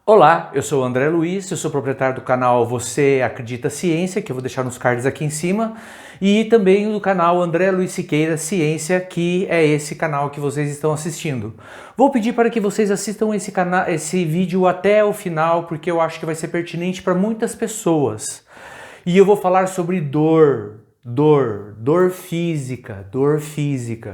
Olá, eu sou o André Luiz, eu sou proprietário do canal Você Acredita Ciência, que eu vou deixar nos cards aqui em cima, e também do canal André Luiz Siqueira Ciência, que é esse canal que vocês estão assistindo. Vou pedir para que vocês assistam esse vídeo até o final, porque eu acho que vai ser pertinente para muitas pessoas. E eu vou falar sobre dor física.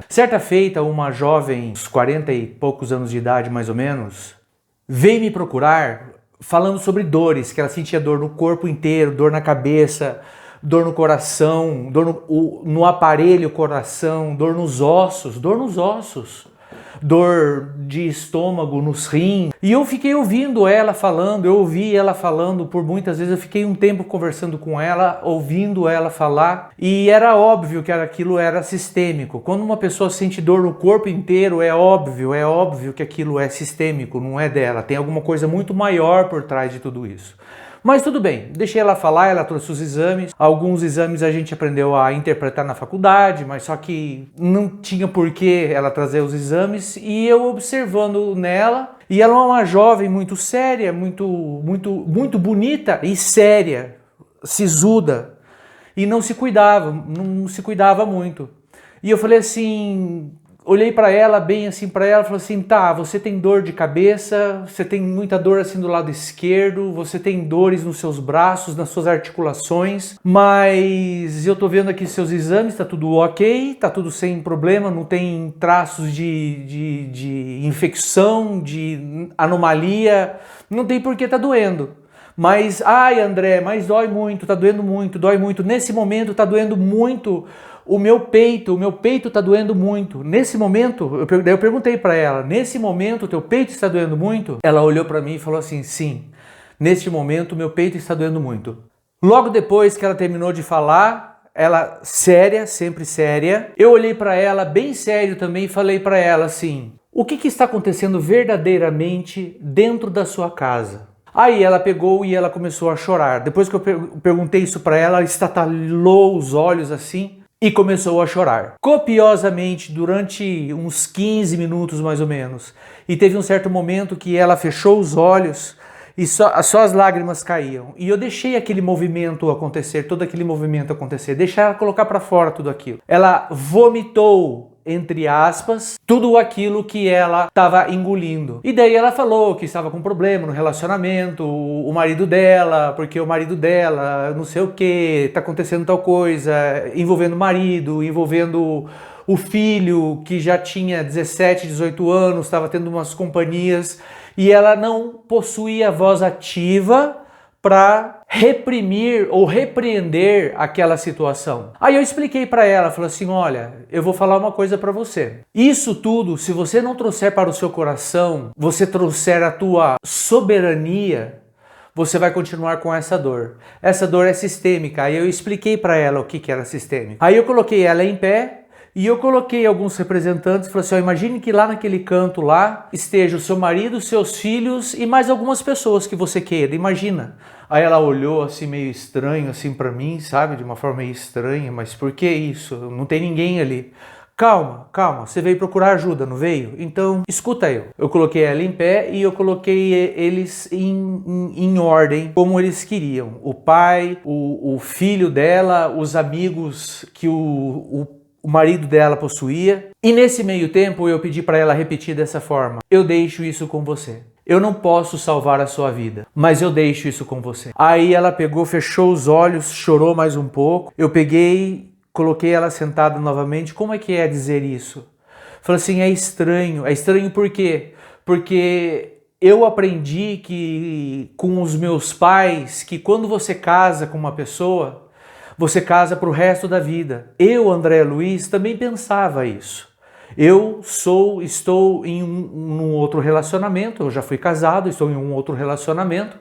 Certa feita, uma jovem, uns 40 e poucos anos de idade mais ou menos, veio me procurar falando sobre dores, que ela sentia dor no corpo inteiro, dor na cabeça, dor no coração, dor no aparelho coração, dor nos ossos, dor de estômago, nos rins. E eu fiquei ouvindo ela falando, eu ouvi ela falando por muitas vezes, eu fiquei um tempo conversando com ela, ouvindo ela falar, e era óbvio que aquilo era sistêmico. Quando uma pessoa sente dor no corpo inteiro, é óbvio que aquilo é sistêmico, não é dela. Tem alguma coisa muito maior por trás de tudo isso. Mas tudo bem, deixei ela falar, ela trouxe os exames. Alguns exames a gente aprendeu a interpretar na faculdade, mas só que não tinha por que ela trazer os exames. E eu observando nela, e ela é uma jovem muito séria, muito bonita e séria, sisuda, e não se cuidava muito. E eu falei assim, olhei para ela, bem assim para ela, falei assim, tá, você tem dor de cabeça, você tem muita dor assim do lado esquerdo, você tem dores nos seus braços, nas suas articulações, mas eu tô vendo aqui seus exames, tá tudo ok, tá tudo sem problema, não tem traços de infecção, de anomalia, não tem por que tá doendo. Mas, ai André, mas dói muito, tá doendo muito, dói muito, nesse momento tá doendo muito. O meu peito tá doendo muito. Nesse momento, eu perguntei para ela, nesse momento o teu peito está doendo muito? Ela olhou para mim e falou assim, sim, neste momento meu peito está doendo muito. Logo depois que ela terminou de falar, ela séria, sempre séria, eu olhei para ela bem sério também e falei para ela assim, o que está acontecendo verdadeiramente dentro da sua casa? Aí ela pegou e ela começou a chorar. Depois que eu perguntei isso para ela, ela estatalou os olhos assim, e começou a chorar copiosamente durante uns 15 minutos mais ou menos. E teve um certo momento que ela fechou os olhos e só as lágrimas caíam. E eu deixei aquele movimento acontecer, todo aquele movimento acontecer, deixar ela colocar para fora tudo aquilo. Ela vomitou, entre aspas, tudo aquilo que ela estava engolindo. E daí ela falou que estava com problema no relacionamento, o marido dela, porque o marido dela, não sei o que, tá acontecendo tal coisa, envolvendo o marido, envolvendo o filho que já tinha 17, 18 anos, estava tendo umas companhias, e ela não possuía voz ativa para reprimir ou repreender aquela situação. Aí eu expliquei para ela, falei assim, olha, eu vou falar uma coisa para você. Isso tudo, se você não trouxer para o seu coração, você trouxer a tua soberania, você vai continuar com essa dor. Essa dor é sistêmica. Aí eu expliquei para ela o que era sistêmico. Aí eu coloquei ela em pé, e eu coloquei alguns representantes, falei assim, ó, imagine que lá naquele canto lá esteja o seu marido, seus filhos e mais algumas pessoas que você queira, imagina. Aí ela olhou assim meio estranho assim para mim, sabe, de uma forma meio estranha, mas por que isso? Não tem ninguém ali. Calma, você veio procurar ajuda, não veio? Então, escuta eu. Eu coloquei ela em pé e eu coloquei eles em ordem, como eles queriam. O pai, o filho dela, os amigos que o marido dela possuía. E nesse meio tempo eu pedi para ela repetir dessa forma, eu deixo isso com você. Eu não posso salvar a sua vida, mas eu deixo isso com você. Aí ela pegou, fechou os olhos, chorou mais um pouco. Eu peguei, coloquei ela sentada novamente. Como é que é dizer isso? Falei assim, é estranho. É estranho por quê? Porque eu aprendi que com os meus pais, que quando você casa com uma pessoa, você casa para o resto da vida. Eu, André Luiz, também pensava isso. Eu estou em um outro relacionamento, eu já fui casado, estou em um outro relacionamento.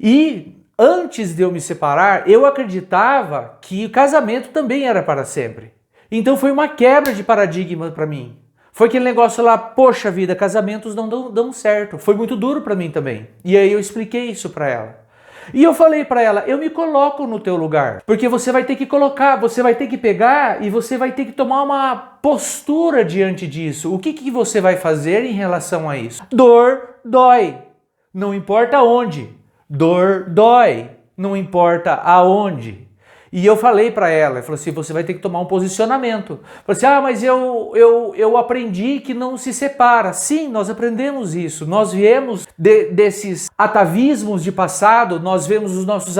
E antes de eu me separar, eu acreditava que o casamento também era para sempre. Então foi uma quebra de paradigma para mim. Foi aquele negócio lá, poxa vida, casamentos não dão certo. Foi muito duro para mim também. E aí eu expliquei isso para ela. E eu falei para ela, eu me coloco no teu lugar, porque você vai ter que colocar, você vai ter que pegar e você vai ter que tomar uma postura diante disso. O que você vai fazer em relação a isso? Dor dói. Não importa onde, dor dói, não importa aonde. E eu falei para ela, eu falei assim, você vai ter que tomar um posicionamento. Eu falei assim, mas eu aprendi que não se separa. Sim, nós aprendemos isso. Nós viemos desses atavismos de passado, nós vemos os nossos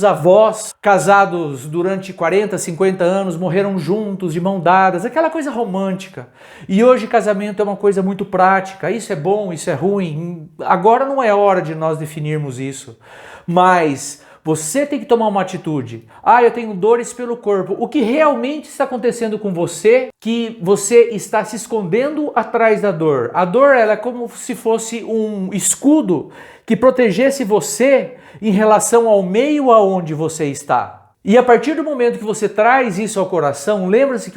avós casados durante 40, 50 anos, morreram juntos, de mão dadas, aquela coisa romântica. E hoje casamento é uma coisa muito prática, isso é bom, isso é ruim. Agora não é hora de nós definirmos isso, mas você tem que tomar uma atitude. Eu tenho dores pelo corpo. O que realmente está acontecendo com você, que você está se escondendo atrás da dor? A dor, ela é como se fosse um escudo que protegesse você em relação ao meio aonde você está. E a partir do momento que você traz isso ao coração, lembre-se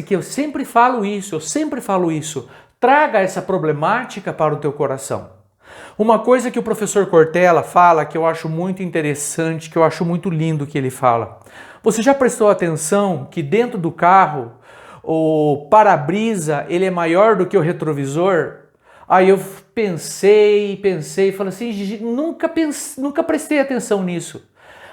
que eu sempre falo isso, traga essa problemática para o teu coração. Uma coisa que o professor Cortella fala, que eu acho muito interessante, que eu acho muito lindo que ele fala. Você já prestou atenção que dentro do carro, o para-brisa, ele é maior do que o retrovisor? Aí eu pensei, falei assim, nunca prestei atenção nisso.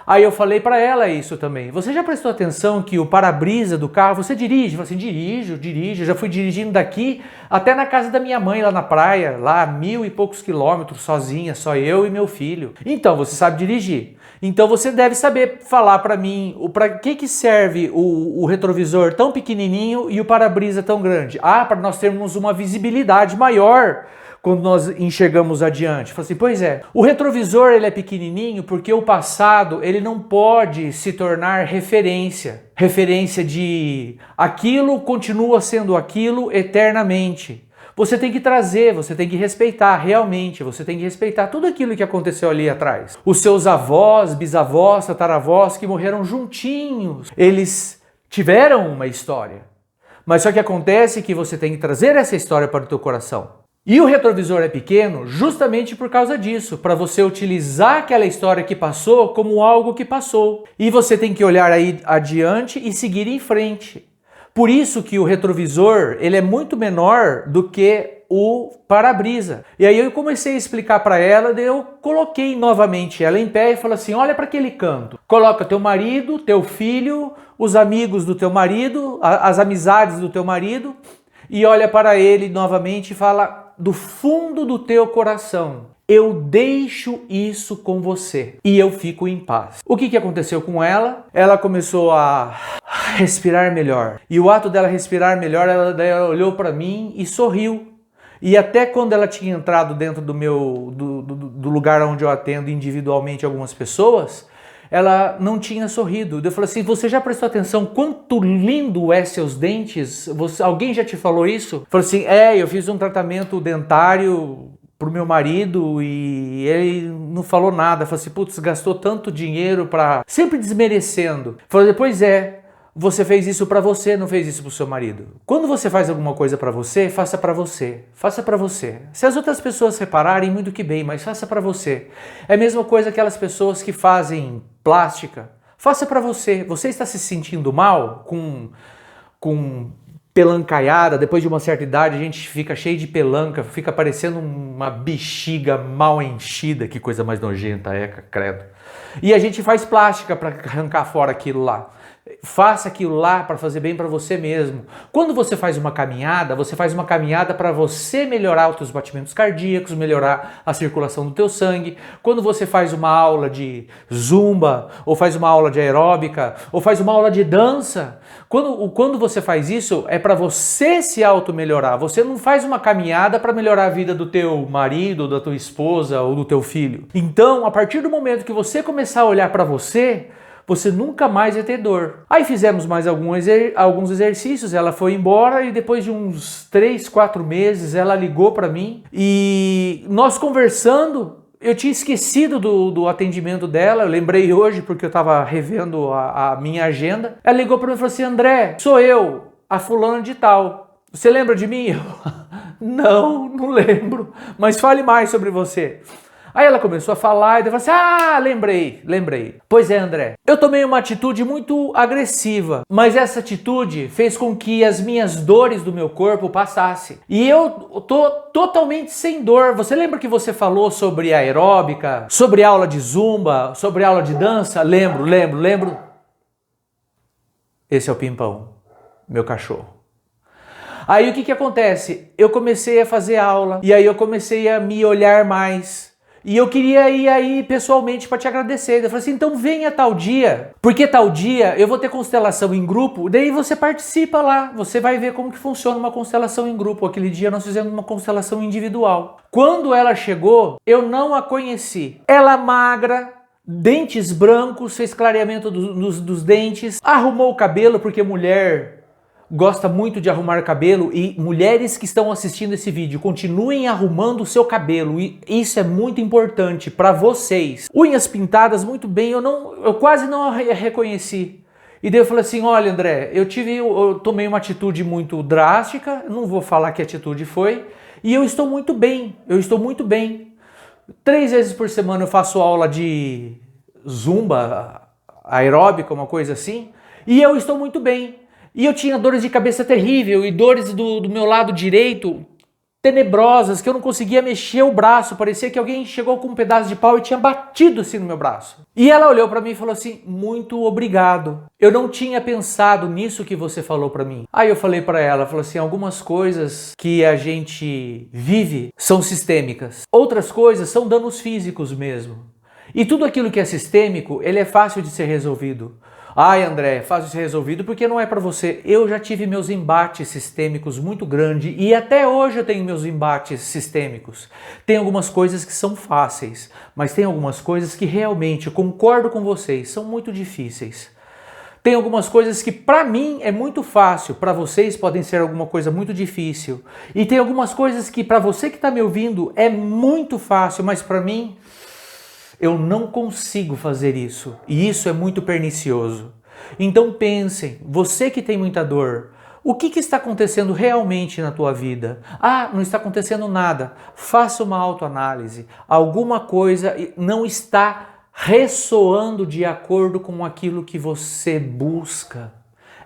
Aí eu falei para ela isso também. Você já prestou atenção que o para-brisa do carro, você dirige? Eu falei assim, dirijo. Já fui dirigindo daqui até na casa da minha mãe, lá na praia, lá 1000 e poucos quilômetros, sozinha, só eu e meu filho. Então, você sabe dirigir. Então você deve saber falar para mim para que serve o retrovisor tão pequenininho e o para-brisa tão grande. Para nós termos uma visibilidade maior quando nós enxergamos adiante. Falei assim, pois é, o retrovisor ele é pequenininho porque o passado ele não pode se tornar referência de aquilo continua sendo aquilo eternamente. Você tem que trazer, você tem que respeitar realmente, você tem que respeitar tudo aquilo que aconteceu ali atrás. Os seus avós, bisavós, tataravós que morreram juntinhos, eles tiveram uma história. Mas só que acontece que você tem que trazer essa história para o teu coração. E o retrovisor é pequeno justamente por causa disso, para você utilizar aquela história que passou como algo que passou. E você tem que olhar aí adiante e seguir em frente. Por isso que o retrovisor ele é muito menor do que o para-brisa. E aí eu comecei a explicar para ela, daí eu coloquei novamente ela em pé e falei assim, olha para aquele canto. Coloca teu marido, teu filho, os amigos do teu marido, as amizades do teu marido, e olha para ele novamente e fala do fundo do teu coração, eu deixo isso com você e eu fico em paz. O que aconteceu com ela? Ela começou a respirar melhor. E o ato dela respirar melhor, ela olhou para mim e sorriu. E até quando ela tinha entrado dentro do lugar onde eu atendo individualmente algumas pessoas, ela não tinha sorrido. Eu falei assim, você já prestou atenção quanto lindo é seus dentes? Alguém já te falou isso? Eu falei assim, eu fiz um tratamento dentário pro meu marido e ele não falou nada. Eu falei assim, putz, gastou tanto dinheiro para sempre desmerecendo. Eu falei, pois é, você fez isso para você, não fez isso pro seu marido. Quando você faz alguma coisa para você, faça para você. Faça para você. Se as outras pessoas repararem, muito que bem, mas faça para você. É a mesma coisa aquelas pessoas que fazem plástica. Faça para você. Você está se sentindo mal com pelancaiada, depois de uma certa idade a gente fica cheio de pelanca, fica parecendo uma bexiga mal enchida, que coisa mais nojenta credo. E a gente faz plástica para arrancar fora aquilo lá. Faça aquilo lá para fazer bem para você mesmo. Quando você faz uma caminhada para você melhorar os teus batimentos cardíacos, melhorar a circulação do teu sangue. Quando você faz uma aula de zumba, ou faz uma aula de aeróbica, ou faz uma aula de dança, quando você faz isso, é para você se auto-melhorar. Você não faz uma caminhada para melhorar a vida do teu marido, da tua esposa ou do teu filho. Então, a partir do momento que você começar a olhar para você nunca mais vai ter dor. Aí fizemos mais alguns exercícios, ela foi embora e depois de uns 3, 4 meses ela ligou para mim e nós conversando, eu tinha esquecido do atendimento dela, eu lembrei hoje porque eu estava revendo a minha agenda. Ela ligou para mim e falou assim, André, sou eu, a fulana de tal. Você lembra de mim? Não lembro, mas fale mais sobre você. Aí ela começou a falar e eu falei assim, ah, lembrei. Pois é, André, eu tomei uma atitude muito agressiva, mas essa atitude fez com que as minhas dores do meu corpo passassem. E eu tô totalmente sem dor. Você lembra que você falou sobre aeróbica, sobre aula de zumba, sobre aula de dança? Lembro. Esse é o Pimpão, meu cachorro. Aí o que acontece? Eu comecei a fazer aula e aí eu comecei a me olhar mais. E eu queria ir aí pessoalmente para te agradecer. Eu falei assim, então venha tal dia, porque tal dia eu vou ter constelação em grupo, daí você participa lá, você vai ver como que funciona uma constelação em grupo. Aquele dia nós fizemos uma constelação individual. Quando ela chegou, eu não a conheci. Ela magra, dentes brancos, fez clareamento dos dentes, arrumou o cabelo, porque mulher gosta muito de arrumar cabelo, e mulheres que estão assistindo esse vídeo, continuem arrumando o seu cabelo, e isso é muito importante para vocês. Unhas pintadas muito bem, eu quase não a reconheci. E daí eu falei assim, olha André, eu tomei uma atitude muito drástica, não vou falar que atitude foi, e eu estou muito bem. 3 vezes por semana eu faço aula de zumba, aeróbica, uma coisa assim, e eu estou muito bem. E eu tinha dores de cabeça terrível e dores do meu lado direito tenebrosas, que eu não conseguia mexer o braço, parecia que alguém chegou com um pedaço de pau e tinha batido assim no meu braço. E ela olhou para mim e falou assim, muito obrigado. Eu não tinha pensado nisso que você falou para mim. Aí eu falei para ela, falou assim, algumas coisas que a gente vive são sistêmicas. Outras coisas são danos físicos mesmo. E tudo aquilo que é sistêmico, ele é fácil de ser resolvido. Ai, André, fácil de ser resolvido porque não é para você. Eu já tive meus embates sistêmicos muito grandes e até hoje eu tenho meus embates sistêmicos. Tem algumas coisas que são fáceis, mas tem algumas coisas que realmente, eu concordo com vocês, são muito difíceis. Tem algumas coisas que para mim é muito fácil, para vocês podem ser alguma coisa muito difícil. E tem algumas coisas que para você que está me ouvindo é muito fácil, mas para mim eu não consigo fazer isso, e isso é muito pernicioso. Então pensem, você que tem muita dor, o que está acontecendo realmente na tua vida? Ah, não está acontecendo nada. Faça uma autoanálise. Alguma coisa não está ressoando de acordo com aquilo que você busca.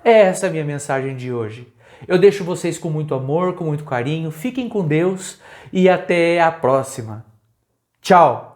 É essa a minha mensagem de hoje. Eu deixo vocês com muito amor, com muito carinho. Fiquem com Deus e até a próxima. Tchau!